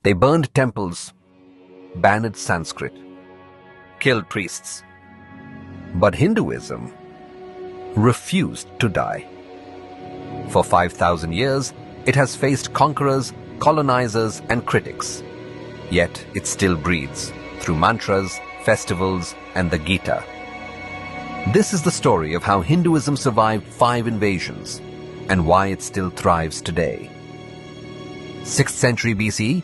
They burned temples, banned Sanskrit, killed priests. But Hinduism refused to die. For 5,000 years, it has faced conquerors, colonizers, and critics. Yet it still breathes through mantras, festivals, and the Gita. This is the story of how Hinduism survived 5 invasions and why it still thrives today. 6th century BCE,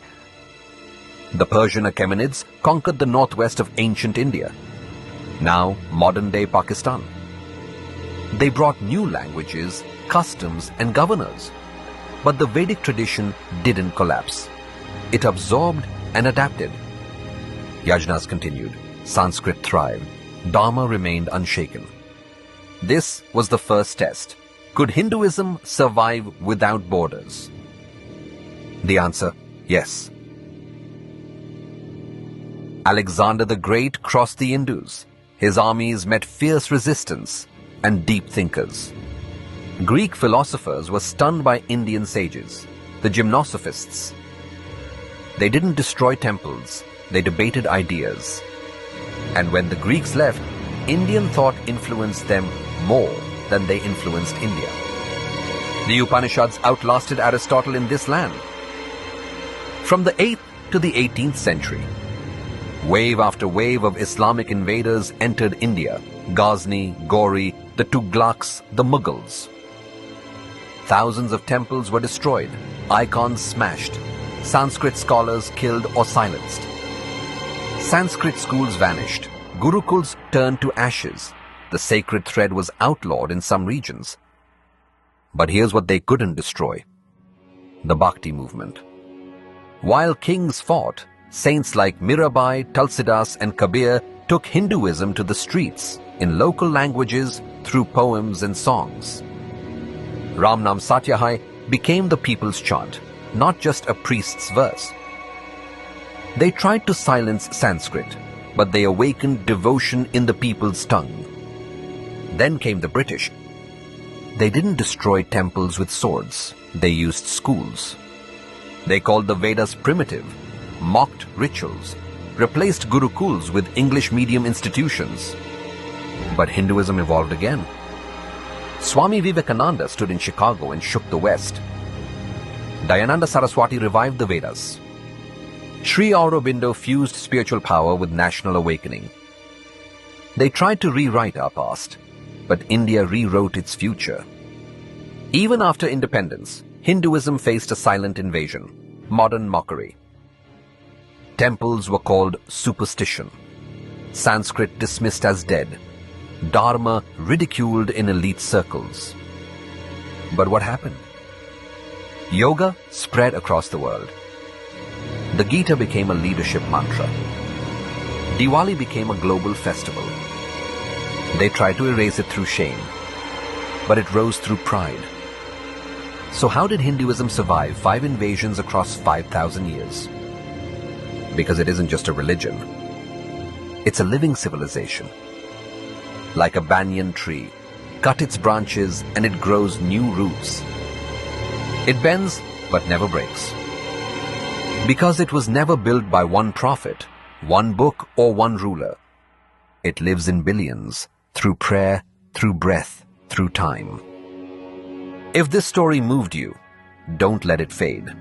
the Persian Achaemenids conquered the northwest of ancient India, now modern-day Pakistan. They brought new languages, customs, and governors. But the Vedic tradition didn't collapse. It absorbed and adapted. Yajnas continued. Sanskrit thrived. Dharma remained unshaken. This was the first test. Could Hinduism survive without borders? The answer, yes. Alexander the Great crossed the Indus. His armies met fierce resistance and deep thinkers. Greek philosophers were stunned by Indian sages, the gymnosophists. They didn't destroy temples, they debated ideas. And when the Greeks left, Indian thought influenced them more than they influenced India. The Upanishads outlasted Aristotle in this land. From the 8th to the 18th century, wave after wave of Islamic invaders entered India. Ghazni, Ghori, the Tughlaqs, the Mughals. Thousands of temples were destroyed, icons smashed, Sanskrit scholars killed or silenced. Sanskrit schools vanished, gurukuls turned to ashes. The sacred thread was outlawed in some regions. But here's what they couldn't destroy: the Bhakti movement. While kings fought, saints like Mirabai, Tulsidas, and Kabir took Hinduism to the streets in local languages through poems and songs. Ram Nam Satyahai became the people's chant, not just a priest's verse. They tried to silence Sanskrit, but they awakened devotion in the people's tongue. Then came the British. They didn't destroy temples with swords. They used schools. They called the Vedas primitive, mocked rituals, replaced gurukuls with English medium institutions. But Hinduism evolved again. Swami Vivekananda stood in Chicago and shook the West. Dayananda Saraswati revived the Vedas. Sri Aurobindo fused spiritual power with national awakening. They tried to rewrite our past, but India rewrote its future. Even after independence, Hinduism faced a silent invasion, modern mockery. Temples were called superstition, Sanskrit dismissed as dead, Dharma ridiculed in elite circles. But what happened? Yoga spread across the world. The Gita became a leadership mantra. Diwali became a global festival. They tried to erase it through shame, but it rose through pride. So how did Hinduism survive 5 invasions across 5,000 years? Because it isn't just a religion. It's a living civilization. Like a banyan tree, cut its branches and it grows new roots. It bends but never breaks. Because it was never built by one prophet, one book, or one ruler. It lives in billions, through prayer, through breath, through time. If this story moved you, don't let it fade.